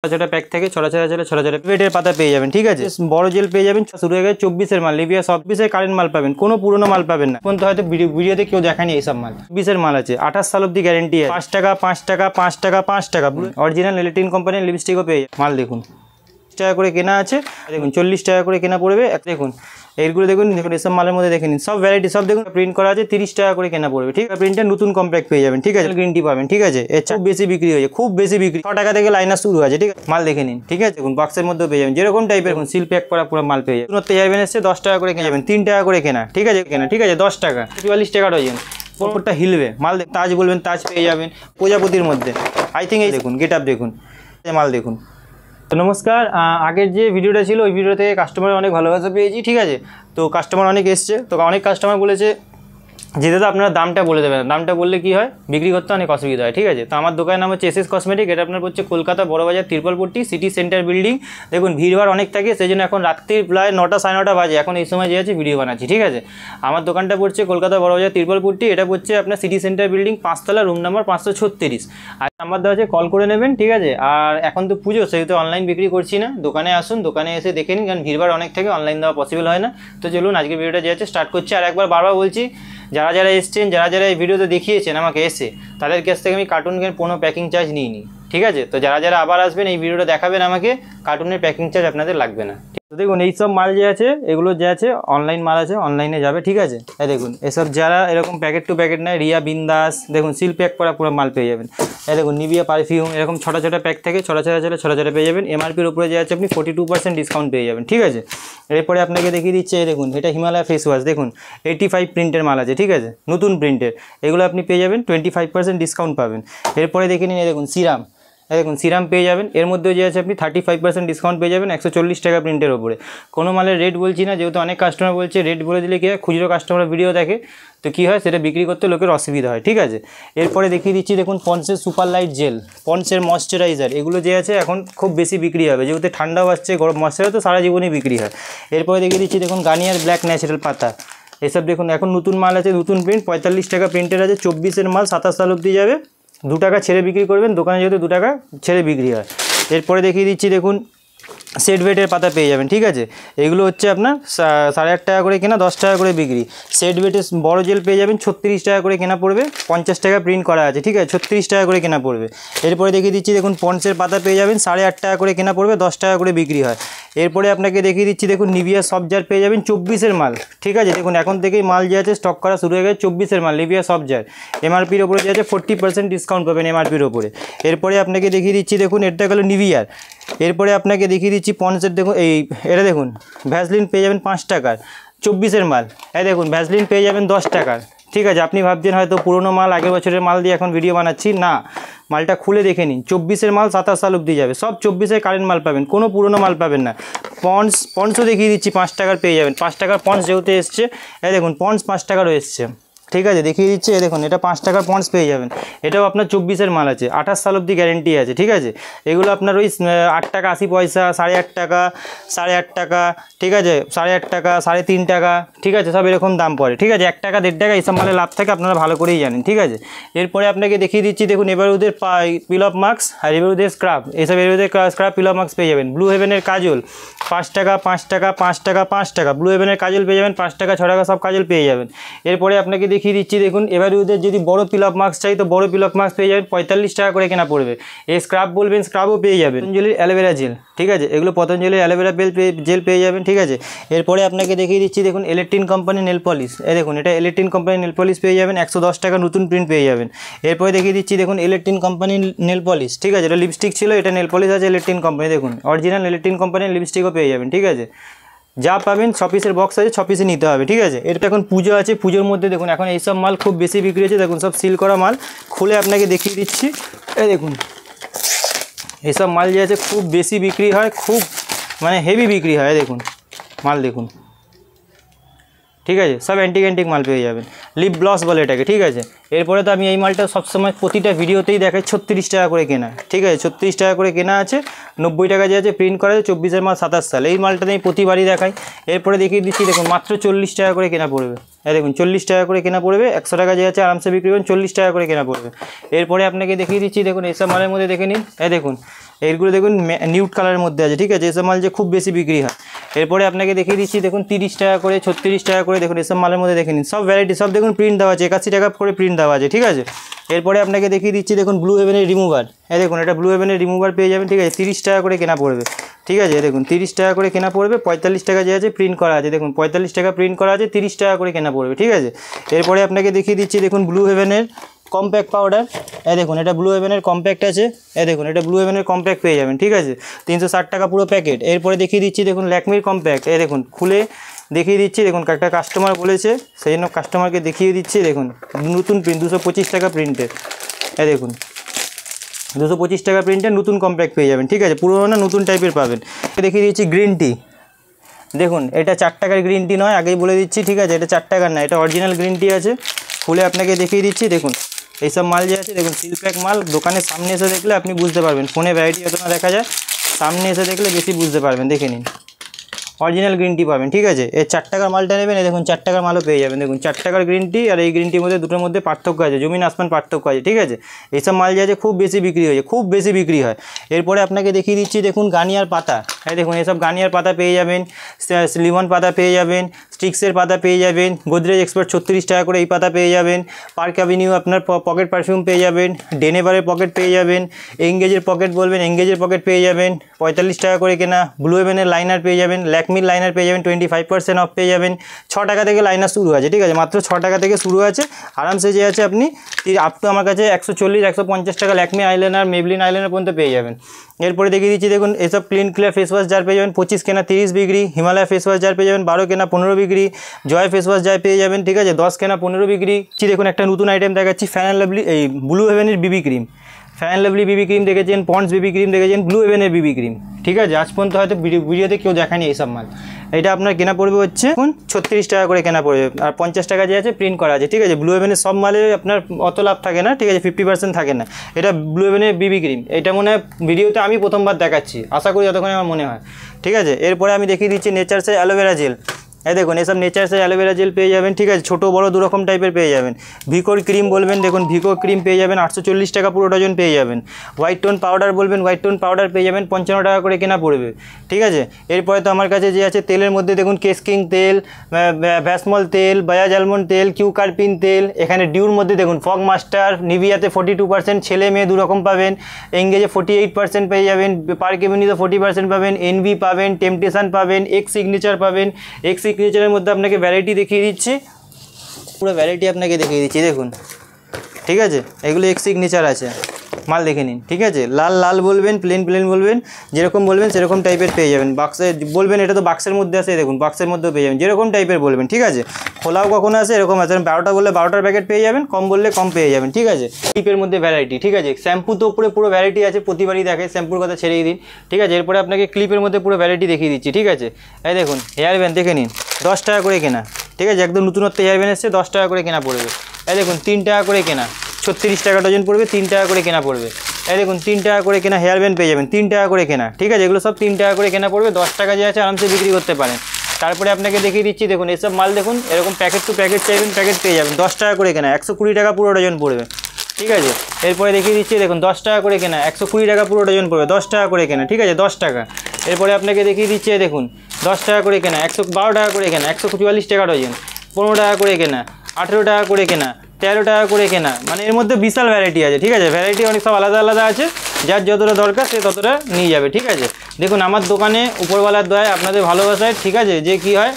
ছোটা প্যাক থেকে ছড়া পেটের পাতা পেয়ে যাবেন, ঠিক আছে। বড় জেল পেয়ে যাবেন, শুরু হয়ে গেছে 24-এর মাল, লিভিয়া 24-এর কারেন্ট মাল পাবেন, কোনো পুরোনো মাল পাবেন না। এখন তো হয়তো ভিডিওতে কেউ দেখানি এইসব মাল। 24-এর মাল আছে, 28 সাল অব্দি গ্যারেন্টি আছে। 5 টাকা 5 টাকা 5 টাকা 5 টাকা অরিজিনাল এলিটিন কোম্পানির লিপস্টিকও পেয়ে যাবেন। মাল দেখুন 30 টাকা করে কেনা আছে, দেখুন 40 টাকা করে কেনা পড়বে। দেখুন এইগুলো দেখুন এসব মালের মধ্যে দেখে নিন, সব ভ্যারাইটি সব দেখুন প্রিন্ট করা আছে, 30 টাকা করে কেনা পড়বে, ঠিক আছে। প্রিন্টের নতুন কম্প্যাক্ট পেয়ে যাবেন, ঠিক আছে। গ্রিন টি পাবেন, ঠিক আছে। এর খুব বেশি বিক্রি হয়েছে, খুব বেশি বিক্রি, 6 টাকা থেকে লাইনার শুরু আছে, ঠিক আছে। মাল দেখে নিন, ঠিক আছে। দেখুন বক্সের মধ্যেও পেয়ে যাবেন, যেরকম টাইপের দেখুন সিল প্যাক করা পুরো মাল পেয়ে যাবেন। নতুন যাবেন এসে 10 টাকা করে কিনে যাবেন, 3 টাকা করে কেনা, ঠিক আছে। কেনা, ঠিক আছে, 10 টাকা 44 টাকা ডজন। ওপরটা হিলবে মাল, তাজ বলবেন তাজ পেয়ে যাবেন প্রজাপতির মধ্যে। আই থিঙ্ক এই দেখুন গেট আপ দেখুন, মাল দেখুন। তো নমস্কার, আগের যে ভিডিওটা ছিল ওই ভিডিও থেকে কাস্টমারের অনেক ভালোবাসা পেয়েছি, ঠিক আছে। তো কাস্টমার অনেক এসছে, তো অনেক কাস্টমার বলেছে যে দাদা আপনারা দামটা বলে দেবেন, দামটা বললে কি হয় বিক্রি করতে অনেক অসুবিধা হয়, ঠিক আছে। তো আমার দোকানের নাম হচ্ছে এসএস কসমেটিক, এটা আপনার হচ্ছে Kolkata Barabazar Tirpalpatti city centre building. দেখুন ভিড়ভাড় অনেক থাকে, সেই জন্য এখন রাত্রির প্রায় 9টা সাড়ে 9টা বাজে, এখন এই সময় যে আছে ভিডিও বানাচ্ছি, ঠিক আছে। আমার দোকানটা পড়ছে কলকাতা বড়বাজার তিরপলপট্টি, এটা পড়ছে আপনার সিটি সেন্টার বিল্ডিং 5 তলা, রুম নাম্বার 536। আর নাম্বার দেওয়া আছে, কল করে নেবেন, ঠিক আছে। আর এখন তো পুজো, সেহেতু অনলাইন বিক্রি করছি না, দোকানে আসুন, দোকানে এসে দেখে নিন, কারণ ভিড়ভাড় অনেক থাকে, অনলাইন দেওয়া পসিবল হয় না। তো চলুন আজকে ভিডিওটা যে আছে স্টার্ট করছি। আর একবার বারবার বলছি, যারা যারা এসছেন, যারা এই ভিডিওতে দেখিয়েছেন আমাকে এসে, তাদের কাছ থেকে আমি কার্টুনের কোনো প্যাকিং চার্জ নিইনি, ঠিক আছে। তো যারা আবার আসবেন এই ভিডিওটা দেখাবেন আমাকে, কার্টুনের প্যাকিং চার্জ আপনাদের লাগবে না। তো দেখুন এইসব মাল যে আছে, এগুলো যে আছে অনলাইন মাল আছে, অনলাইনে যাবে, ঠিক আছে। এই দেখুন এসব যারা এরকম প্যাকেট টু প্যাকেট নেয়, রিয়া বিন্দাস, দেখুন সিল প্যাক করা পুরো মাল পেয়ে যাবেন। এই দেখুন নিভিয়া পারফিউম, এরকম ছোটা প্যাক থেকে ছড়া পেয়ে যাবেন। এমআরপির উপরে যে আছে আপনি 42% ডিসকাউন্ট পেয়ে যাবেন, ঠিক আছে। এরপরে আপনাকে দেখিয়ে দিচ্ছে, দেখুন এটা হিমালয় ফেস ওয়াশ, দেখুন 85 প্রিন্টের মাল আছে, ঠিক আছে, নতুন প্রিন্টের, এগুলো আপনি পেয়ে যাবেন 25% ডিসকাউন্ট পাবেন। এরপরে দেখে নিন, দেখুন সিরাম, দেখুন সিরাম পেয়ে যাবেন, এর মধ্যে যে আছে আপনি 35% ডিসকাউন্ট পেয়ে যাবেন 140 টাকা প্রিন্টের ওপরে। কোনো মালের রেট বলছি না, যেহেতু অনেক কাস্টমার বলছে রেট বলে দিলে কী হয়, খুচরো কাস্টমার ভিডিও দেখে, তো কী হয় সেটা বিক্রি করতে লোকের অসুবিধা হয়, ঠিক আছে। এরপরে দেখিয়ে দিচ্ছি, দেখুন পন্সের সুপার লাইট জেল, পন্সের ময়শ্চারাইজার, এগুলো যে আছে এখন খুব বেশি বিক্রি হবে, যেহেতু ঠান্ডাও আসছে, গরম ময়শ্চারাইজার তো সারা জীবনই বিক্রি হয়। এরপরে দেখিয়ে দিচ্ছি, দেখুন গার্নিয়ার ব্ল্যাক ন্যাচারাল পাতা, এসব দেখুন এখন নতুন মাল আছে, নতুন প্রিন্ট, 45 টাকা প্রিন্টের আছে, 24-এর মাল 27 সাল অবধি যাবে, 2 টাকা ছেড়ে বিক্রি করবেন, দোকানে যেহেতু 2 টাকা ছেড়ে বিক্রি হয়। এরপরে দেখিয়ে দিচ্ছি, দেখুন সেট ওয়েটের পাতা পেয়ে যাবেন, ঠিক আছে। এগুলো হচ্ছে আপনার 8.5 টাকা করে কেনা, 10 টাকা করে বিক্রি। সেট ওয়েটের বড় জেল পেয়ে যাবেন 36 টাকা করে কেনা পড়বে, 50 টাকা প্রিন্ট করা আছে, ঠিক আছে, 36 টাকা করে কেনা পড়বে। এরপরে দেখিয়ে দিচ্ছি, দেখুন পন্সের পাতা পেয়ে যাবেন 8.5 টাকা করে কেনা পড়বে, 10 টাকা করে বিক্রি হয়। এরপরে আপনাকে দেখিয়ে দিচ্ছি, দেখুন নিভিয়া সফট জার পেয়ে যাবেন 24-এর মাল, ঠিক আছে। দেখুন এখন থেকেই মাল যে আছে স্টক করা শুরু হয়ে গেছে, 24-এর মাল নিভিয়া সফট জার, এমআরপির ওপরে যে আছে 40% ডিসকাউন্ট পাবেন এমআরপির ওপরে। এরপরে আপনাকে দেখিয়ে দিচ্ছি, দেখুন এটা গেলো নিভিয়ার। এরপরে আপনাকে দেখিয়ে দিচ্ছি পন্সের, দেখুন এটা দেখুন ভ্যাসলিন পেয়ে যাবেন 5 টাকার, 24-এর মাল। এই দেখুন ভ্যাসলিন পেয়ে যাবেন 10 টাকার, ঠিক আছে। আপনি ভাবছেন হয়তো পুরোনো মাল, আগের বছরের মাল দিয়ে এখন ভিডিও বানাচ্ছি, না, মালটা খুলে দেখে নিন, 24-এর মাল 27 সাল অবধি যাবে, সব 24-এর কারেন্ট মাল পাবেন, কোনো পুরোনো মাল পাবেন না। পন্সও দেখিয়ে দিচ্ছি 5 টাকার পেয়ে যাবেন, 5 টাকার পন্স যেহেতু এসছে, এই দেখুন পন্স 5 টাকারও এসছে, ঠিক আছে, দেখিয়ে দিচ্ছে। দেখুন এটা 5 টাকার পন্স পেয়ে যাবেন, এটাও আপনার 24-এর মাল আছে, 28 সাল অবধি গ্যারেন্টি আছে, ঠিক আছে। এগুলো আপনার ওই 8 টাকা 80 পয়সা, 8.5 টাকা, 8.5 টাকা, ঠিক আছে, 8.5 টাকা, 3.5 টাকা, ঠিক আছে, সব এরকম দাম পড়ে, ঠিক আছে। 1 টাকা 1.5 টাকা এইসব মালে লাভ থাকে, আপনারা ভালো করেই জানেন, ঠিক আছে। এরপরে আপনাকে দেখিয়ে দিচ্ছি, দেখুন এবারুদের পিল অফ মাস্ক আর এবারুদের স্ক্রাব, এইসব এবারুদের স্ক্রাব পিল অফ মাস্ক পেয়ে যাবেন। ব্লু হেভেনের কাজল 5 টাকা 5 টাকা 5 টাকা 5 টাকা, ব্লু হেভেনের কাজল পেয়ে যাবেন 5 টাকা 6 টাকা, সব কাজল পেয়ে যাবেন। এরপরে আপনাকে দেখিয়ে দিচ্ছি, দেখুন এবার ওদের যদি বড় পিল অফ মাস্ক চাই, তো বড় পিল অফ মাস্ক পেয়ে যাবেন 45 টাকা করে কেনা পড়বে। এই স্ক্রাব বলবেন, স্ক্রাবও পেয়ে যাবেন। পতঞ্জলির অ্যালোভেরা জেল, ঠিক আছে, এগুলো পতঞ্জলির অ্যালোভেরা জেল পেয়ে যাবেন, ঠিক আছে। এরপরে আপনাকে দেখিয়ে দিচ্ছি, দেখুন ইলেকট্রিন কোম্পানি নেল পলিশ, এই দেখুন এটা ইলেকট্রিন কোম্পানি নেল পলিশ পেয়ে যাবেন 110 টাকা, নতুন প্রিন্ট পেয়ে যাবেন। এরপরে দেখিয়ে দিচ্ছি, দেখুন ইলেকট্রিন কোম্পানি নেল পলিশ, ঠিক আছে, এটা লিপস্টিক ছিল, এটা নেল পলিশ আছে ইলেকট্রিন কোম্পানি, দেখুন অরিজিনাল ইলেকট্রিন কোম্পানির লিপস্টিকও পেয়ে যাবেন, ঠিক আছে। যা পাবেন 6 পিসের বক্স আছে, 6 পিসে নিতে হবে, ঠিক আছে। এটা এখন পুজো আছে, পুজোর মধ্যে দেখুন এখন এইসব মাল খুব বেশি বিক্রি হচ্ছে, দেখুন সব সিল করা মাল, খুলে আপনাকে দেখিয়ে দিচ্ছি। এই দেখুন এইসব মাল যে আছে খুব বেশি বিক্রি হয়, খুব মানে হেভি বিক্রি হয়, দেখুন মাল দেখুন, ঠিক আছে, সব অ্যান্টিক মাল পেয়ে যাবেন, লিপ গ্লস বলে এটাকে, ঠিক আছে। এরপরে তো আমি এই মালটা সবসময় প্রতিটা ভিডিওতেই দেখাই 36 টাকা করে কেনা, ঠিক আছে, 36 টাকা করে কেনা আছে, 90 টাকা যে আছে প্রিন্ট করা আছে, 24-এর মাল 27 সাল, এই মালটা আমি প্রতিবারই দেখাই। এরপরে দেখিয়ে দিচ্ছি, দেখুন মাত্র 40 টাকা করে কেনা পড়বে, দেখুন 40 টাকা করে কেনা পড়বে, 100 টাকা যে আছে আরামসে বিক্রি করুন, 40 টাকা করে কেনা পড়বে। এরপরে আপনাকে দেখিয়ে দিচ্ছি, দেখুন এইসব মালের মধ্যে দেখে নিন, দেখুন এইগুলো দেখুন নিউট কালারের মধ্যে আছে, ঠিক আছে, এসব মাল যে খুব বেশি বিক্রি হয়। এরপরে আপনাকে দেখিয়ে দিচ্ছি, দেখুন 30 টাকা করে, 36 টাকা করে, দেখুন এসব মালের মধ্যে দেখে নিন, সব ভ্যারাইটি, সব দেখুন প্রিন্ট দেওয়া আছে, 81 টাকা করে প্রিন্ট দেওয়া আছে, ঠিক আছে। এরপরে আপনাকে দেখিয়ে দিচ্ছি, দেখুন ব্লু হেভেনের রিমুভার, দেখুন এটা ব্লু হেভেনের রিমুভার পেয়ে যাবেন, ঠিক আছে, 30 টাকা করে কেনা পড়বে, ঠিক আছে। দেখুন 30 টাকা করে কেনা পড়বে, 45 টাকা যে আছে প্রিন্ট করা আছে, দেখুন 45 টাকা প্রিন্ট করা আছে, 30 টাকা করে কেনা পড়বে, ঠিক আছে। এরপরে আপনাকে দেখিয়ে দিচ্ছি, দেখুন ব্লু হেভেনের কম্প্যাক্ট পাউডার, দেখুন এটা ব্লু হেভেনের কম্প্যাক্ট আছে, দেখুন এটা ব্লু হেভেনের কম্প্যাক্ট পেয়ে যাবেন, ঠিক আছে, 360 টাকা পুরো প্যাকেট। এরপরে দেখিয়ে দিচ্ছি, দেখুন ল্যাকমির কম্প্যাক্ট, দেখুন খুলে দেখিয়ে দিচ্ছি, দেখুন একটা কাস্টমার বলেছে সেই জন্য কাস্টমারকে দেখিয়ে দিচ্ছি, দেখুন নতুন প্রিন্ট 225 টাকা প্রিন্টের, দেখুন 225 টাকা প্রিন্টের নতুন কম্প্যাক্ট পেয়ে যাবেন, ঠিক আছে, পুরোনো না নতুন টাইপের পাবেন। দেখিয়ে দিচ্ছি গ্রিন টি, দেখুন এটা 4 টাকার গ্রিন টি নয়, আগেই বলে দিচ্ছি, ঠিক আছে, এটা 4 টাকার না, এটা অরিজিনাল গ্রিন টি আছে। খুলে আপনাকে দেখিয়ে দিচ্ছি, দেখুন এইসব মাল যে আছে, দেখুন সিল প্যাক মাল, দোকানের সামনে এসে দেখলে আপনি বুঝতে পারবেন, ফোনে ভ্যারাইটি যত না দেখা যায়, সামনে এসে দেখলে বেশি বুঝতে পারবেন, দেখে নিন অরিজিনাল গ্রিন টি পাবেন, ঠিক আছে। এই 4 টাকার মালটা নেবেন, দেখুন 4 টাকার মালও পেয়ে যাবেন, দেখুন 4 টাকার গ্রিন টি আর এই গ্রিন টির মধ্যে দুটোর মধ্যে পার্থক্য আছে, জমিন আসমান পার্থক্য আছে, ঠিক আছে। এইসব মাল যে আছে খুব বেশি বিক্রি হয়েছে, খুব বেশি বিক্রি হয়। এরপরে আপনাকে দেখিয়ে দিচ্ছি, দেখুন গানিয়ার পাতা, দেখুন এসব গানিয়ার পাতা পেয়ে যাবেন, লিমন পাতা পেয়ে যাবেন, স্টিক্সের পাতা পেয়ে যাবেন, গোদরেজ এক্সপার্ট 36 টাকা করে এই পাতা পেয়ে যাবেন, পার্ক অ্যাভিনিউ আপনার পকেট পারফিউম পেয়ে যাবেন, ডেনেভারের পকেট পেয়ে যাবেন, এঙ্গেজের পকেট বলবেন এঙ্গেজের পকেট পেয়ে যাবেন 45 টাকা করে কেনা, ব্লু হেভেনের লাইনার পেয়ে যাবেন, ল্যাকমির লাইনার পেয়ে যাবেন 25% অফ পেয়ে যাবেন, 6 টাকা থেকে লাইনার শুরু আছে, ঠিক আছে, মাত্র 6 টাকা থেকে শুরু আছে, আরামসে যে আছে আপনি আপ টু আমার কাছে 140-150 টাকা ল্যাকমি আইলাইনার, মেবলিন আইলাইনার পর্যন্ত পেয়ে যাবেন। এরপরে দেখিয়ে দিচ্ছি, দেখুন এসব clean clear face wash jar পেয়ে যাবেন, 25 কেনা 30 বিক্রি, হিমালয় ফেস ওয়াশ জার পেয়ে যাবেন 12 কেনা 15 বিক্রি, জয় ফেস ওয়াশ জার পেয়ে যাবেন, ঠিক আছে, 10 কেনা 15 বিক্রি। দেখুন একটা নতুন আইটেম দেখাচ্ছি, ফ্যান অ্যান্ড লাভলি এই ব্লু হেভেনের BB cream, fair and lovely BB cream দেখেছেন, পন্ডস বিবি ক্রিম দেখেছেন, ব্লু হেভেনের বিবি ক্রিম, ঠিক আছে, আজ পর্যন্ত হয়তো ভিডিওতে কেউ দেখায়নি এইসব মাল। এটা আপনার কেনা পড়বে হচ্ছে 36 টাকা করে কেনা পড়বে, আর 50 টাকা যে আছে প্রিন্ট করা আছে, ঠিক আছে। ব্লু হেভেনের সব মালে আপনার অত লাভ থাকে না, ঠিক আছে, 50% থাকে না। এটা ব্লু হেভেনের বিবি ক্রিম, এটা মনে হয় ভিডিওতে আমি প্রথমবার দেখাচ্ছি, আশা করি যতক্ষণ আমার মনে হয়, ঠিক আছে। এরপরে আমি দেখিয়ে দিচ্ছি নেচারসের অ্যালোভেরা জেল, দেখুন এসব নেচারসের অ্যালোভেরা জেল পেয়ে যাবেন, ঠিক আছে, ছোটো বড়ো দুরকম টাইপের পেয়ে যাবেন। ভিকোর ক্রিম বলবেন, দেখুন ভিকো ক্রিম পেয়ে যাবেন 840 টাকা পুরো ডজন পেয়ে যাবেন। হোয়াইট টোন পাউডার বলবেন, হোয়াইট টোন পাউডার পেয়ে যাবেন 55 টাকা করে কেনা পড়বে, ঠিক আছে। এরপরে তো আমার কাছে যে আছে তেলের মধ্যে দেখুন কেসকিং তেল, ভ্যাসমল তেল, বাজাজ আলমন্ড তেল, কিউকারপিন তেল, এখানে ডিউর মধ্যে দেখুন ফগ মাস্টার, নিভিয়াতে 42%, ছেলে মেয়ে দুরকম পাবেন, এঙ্গেজে 48% পেয়ে যাবেন, পার্ক এভিনিউতে 40% পাবেন, এনভি পাবেন, টেম্পটেশন পাবেন, এক্স সিগনেচার পাবেন। এক্স সিগনেচারের মধ্যে আপনাকে ভ্যারাইটি দেখিয়ে দিচ্ছি, পুরো ভ্যারাইটি আপনাকে দেখিয়ে দিচ্ছি, দেখুন, ঠিক আছে, এগুলো এক্স সিগনেচার আছে, মাল দেখে নিন, ঠিক আছে। লাল লাল বলবেন, প্লেন প্লেন বলবেন, যেরকম বলবেন সেরকম টাইপের পেয়ে যাবেন। বাক্সে বলবেন এটা তো বাক্সের মধ্যে আছে, দেখুন বাক্সের মধ্যেও পেয়ে যাবেন, যেরকম টাইপের বলবেন, ঠিক আছে। খোলাও কখনো আছে, এরকম আছে, 12টা বললে 12টার প্যাকেট পেয়ে যাবেন, কম বললে কম পেয়ে যাবেন, ঠিক আছে। ক্লিপের মধ্যে ভ্যারাইটি, ঠিক আছে, শ্যাম্পু তো উপরে পুরো ভ্যারাইটি আছে, প্রতিবারই দেখে, শ্যাম্পুর কথা ছেড়েই দিন, ঠিক আছে। এরপরে আপনাকে ক্লিপের মধ্যে পুরো ভ্যারাইটি দেখিয়ে দিচ্ছি, ঠিক আছে। এই দেখুন হেয়ার ব্যান্ড দেখে নিন, 10 টাকা করে কেনা, ঠিক আছে, একদম নতুনত্ব হেয়ার ব্যান্ড এসছে, 10 টাকা করে কেনা পড়বে। এই দেখুন 3 টাকা করে কেনা, 36 টাকা ডজন পড়বে, 3 টাকা করে কেনা পড়বে। এই দেখুন 3 টাকা করে কেনা হেয়ার ব্যান্ড পেয়ে যাবেন, 3 টাকা করে কেনা, ঠিক আছে, এগুলো সব 3 টাকা করে কেনা পড়বে, 10 টাকা যে আছে আরামসে বিক্রি করতে পারেন। তারপরে আপনাকে দেখিয়ে দিচ্ছি, দেখুন এসব মাল দেখুন, এরকম প্যাকেট টু প্যাকেট চাইবেন, প্যাকেট পেয়ে যাবেন, 10 টাকা করে কেনা, 120 টাকা পুরো ডজন পড়বে, ঠিক আছে। এরপরে দেখিয়ে দিচ্ছি, দেখুন 10 টাকা করে কেনা, 120 টাকা পুরো ডজন পড়বে, 10 টাকা করে কেনা, ঠিক আছে, 10 টাকা। এরপরে আপনাকে দেখিয়ে দিচ্ছি, দেখুন 10 টাকা করে কেনা, 112 টাকা করে কেনা, 144 টাকা ডজন, 15 টাকা করে কেনা, 18 টাকা করে কেনা, 13 টাকা করে কেনা, মানে এর মধ্যে বিশাল ভ্যারাইটি আছে, ঠিক আছে, ভ্যারাইটি অনেক সব আলাদা আলাদা আছে, যার যতটা দরকার সে ততটা নিয়ে যাবে, ঠিক আছে। দেখুন আমার দোকানে উপরওয়ালার দয়ায় আপনাদের ভালোবাসায়, ঠিক আছে, যে কি হয়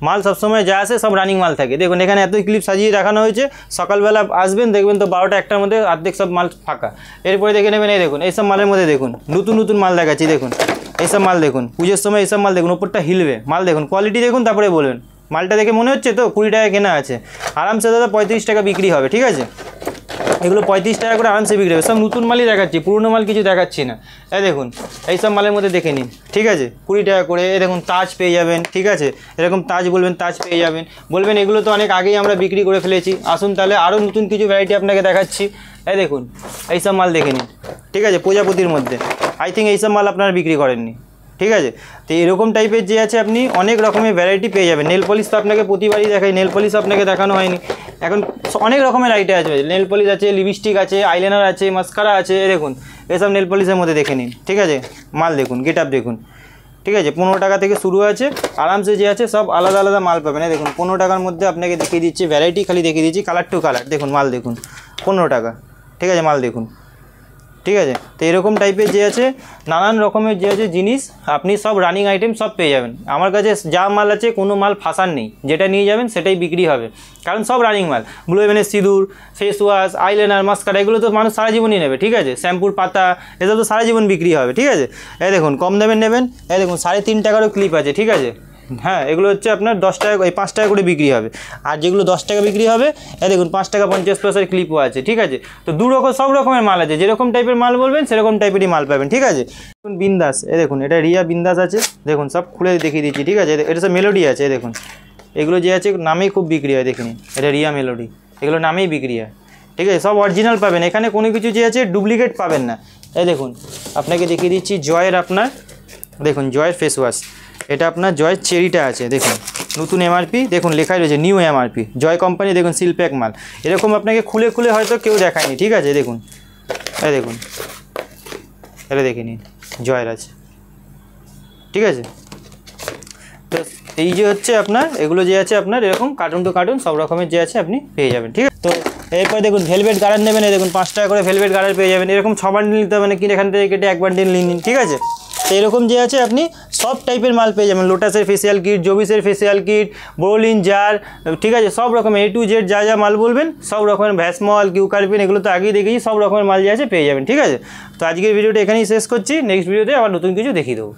মাল সবসময় যা আসে সব রানিং মাল থাকে। দেখুন এখানে এতই ক্লিপ সাজিয়ে রাখানো হয়েছে, সকালবেলা আসবেন দেখবেন তো 12টা 1টার মধ্যে অর্ধেক সব মাল ফাঁকা। এরপরে দেখে নেবেন, এই দেখুন এইসব মালের মধ্যে দেখুন নতুন নতুন মাল দেখাচ্ছি, দেখুন এইসব মাল দেখুন, পুজোর সময় এইসব মাল দেখুন, উপরটা হিলবে, মাল দেখুন, কোয়ালিটি দেখুন, তারপরে বলবেন। মালটা দেখে মনে হচ্ছে তো 20 টাকা কেনা আছে, আরামসে দাদা 35 টাকা বিক্রি হবে, ঠিক আছে। এগুলো 35 টাকা করে আরামসে বিক্রি হবে, সব নতুন মালই দেখাচ্ছি, পুরনো মাল কিছু দেখাচ্ছি না। এই দেখুন এইসব মালের মধ্যে দেখে নিন, ঠিক আছে, 20 টাকা করে। এই দেখুন তাজ পেয়ে যাবেন, ঠিক আছে, এরকম তাজ বলবেন, তাজ পেয়ে যাবেন, বলবেন এগুলো তো অনেক আগেই আমরা বিক্রি করে ফেলেছি, আসুন তাহলে আরও নতুন কিছু ভ্যারাইটি আপনাকে দেখাচ্ছি। এই দেখুন এইসব মাল দেখে নিন, ঠিক আছে, প্রজাপতির মধ্যে, আই থিঙ্ক এইসব মাল আপনারা বিক্রি করেননি, ঠিক আছে। তো এরকম টাইপের যে আছে আপনি অনেক রকমের ভ্যারাইটি পেয়ে যাবেন। নেল পলিশ তো আপনাকে প্রতিবারই দেখাই, নেল পলিশ আপনাকে দেখানো হয়নি। এখন অনেক রকমের আইটেম আছে, নেল পলিশ আছে, লিপস্টিক আছে, আইলাইনার আছে, মাস্কারা আছে, দেখুন এসব নেল পলিশের মধ্যে দেখে নিন। ঠিক আছে, মাল দেখুন, গেট আপ দেখুন। ঠিক আছে, 15 টাকা থেকে শুরু আছে, আরামসে যে আছে সব আলাদা আলাদা মাল পাবেন। দেখুন 15 টাকার মধ্যে আপনাকে দেখিয়ে দিচ্ছি, ভ্যারাইটি খালি দেখিয়ে দিচ্ছি, কালার টু কালার। দেখুন মাল দেখুন, 15 টাকা। ঠিক আছে, মাল দেখুন। ঠিক আছে, তো এরকম টাইপের যে আছে নানান রকমের যে আছে জিনিস আপনি সব রানিং আইটেম সব পেয়ে যাবেন আমার কাছে। যা মাল আছে কোনো মাল ফাঁসার নেই, যেটা নিয়ে যাবেন সেটাই বিক্রি হবে, কারণ সব রানিং মাল। ব্লু হেভেনের সিঁদুর, ফেস ওয়াশ, আইলাইনার, মাস্কারা এগুলো তো মানুষ সারা জীবনই নেবে। ঠিক আছে, শ্যাম্পুর পাতা এসব তো সারা জীবন বিক্রি হবে। ঠিক আছে, এই দেখুন কম দামের নেবেন, এই দেখুন 3.5 টাকারও ক্লিপ আছে। ঠিক আছে, হ্যাঁ এগুলো হচ্ছে আপনার 10 টাকা, 5 টাকা করে বিক্রি হবে। আর যেগুলো 10 টাকা বিক্রি হবে এই দেখুন 5 টাকা 50 পয়সার ক্লিপও আছে। ঠিক আছে, তো সব রকমের মাল আছে, যেরকম টাইপের মাল বলবেন সেরকম টাইপেরই মাল পাবেন। ঠিক আছে, দেখুন বিন্দাস, এই দেখুন এটা রিয়া বিন্দাস আছে, দেখুন সব খুলে দেখিয়ে দিচ্ছি। ঠিক আছে, এটা সব মেলোডি আছে, দেখুন এগুলো যে আছে নামেই খুব বিক্রি হয়। দেখুন এটা রিয়া মেলোডি, এগুলো নামেই বিক্রি হয়। ঠিক আছে, সব অরিজিনাল পাবেন, এখানে কোনো কিছু যে আছে ডুপ্লিকেট পাবেন না। এই দেখুন আপনাকে দেখিয়ে দিচ্ছি জয়ের, আপনার দেখুন জয়ের ফেস ওয়াশ, এটা আপনার জয়ের চেরিটা আছে, দেখুন নতুন এমআরপি, দেখুন লেখাই রয়েছে নিউ এমআরপি, জয় কোম্পানি, দেখুন সিলপ্যাক মাল। এরকম আপনাকে খুলে খুলে হয়তো কেউ দেখায়নি। ঠিক আছে, দেখুন এই দেখুন এটা দেখে নিন, জয়ের আছে। ঠিক আছে, তো এই যে হচ্ছে আপনার এগুলো যে আছে আপনার এরকম কার্টুন টু কার্টুন সব রকমের যে আছে আপনি পেয়ে যাবেন। ঠিক আছে, তো এরপর দেখুন ভেলভেট গার্ডার নেবেন, এই দেখুন 5 টাকা করে ভেলভেট গার্ডার পেয়ে যাবেন। এরকম 6 বান্ডিল নিতে হবে না, কিনে এখান থেকে কেটে 1 বান্ডিল নিন। ঠিক আছে, তো এরকম যে আছে আপনি সব টাইপের মাল পেয়ে যাবেন। লোটাসের ফেসিয়াল কিট, জবিসের ফেসিয়াল কিট, বোরোলিন জার, ঠিক আছে সব রকম A to Z যা যা মাল বলবেন সব রকমের, ভ্যাসমল, কিউকার্পিন এগুলো তো আগেই দেখেছি, সব রকমের মাল যে আছে পেয়ে যাবেন। ঠিক আছে, তো আজকের ভিডিওটা এখানেই শেষ করছি, নেক্সট ভিডিওতে আবার নতুন কিছু দেখিয়ে দেবো।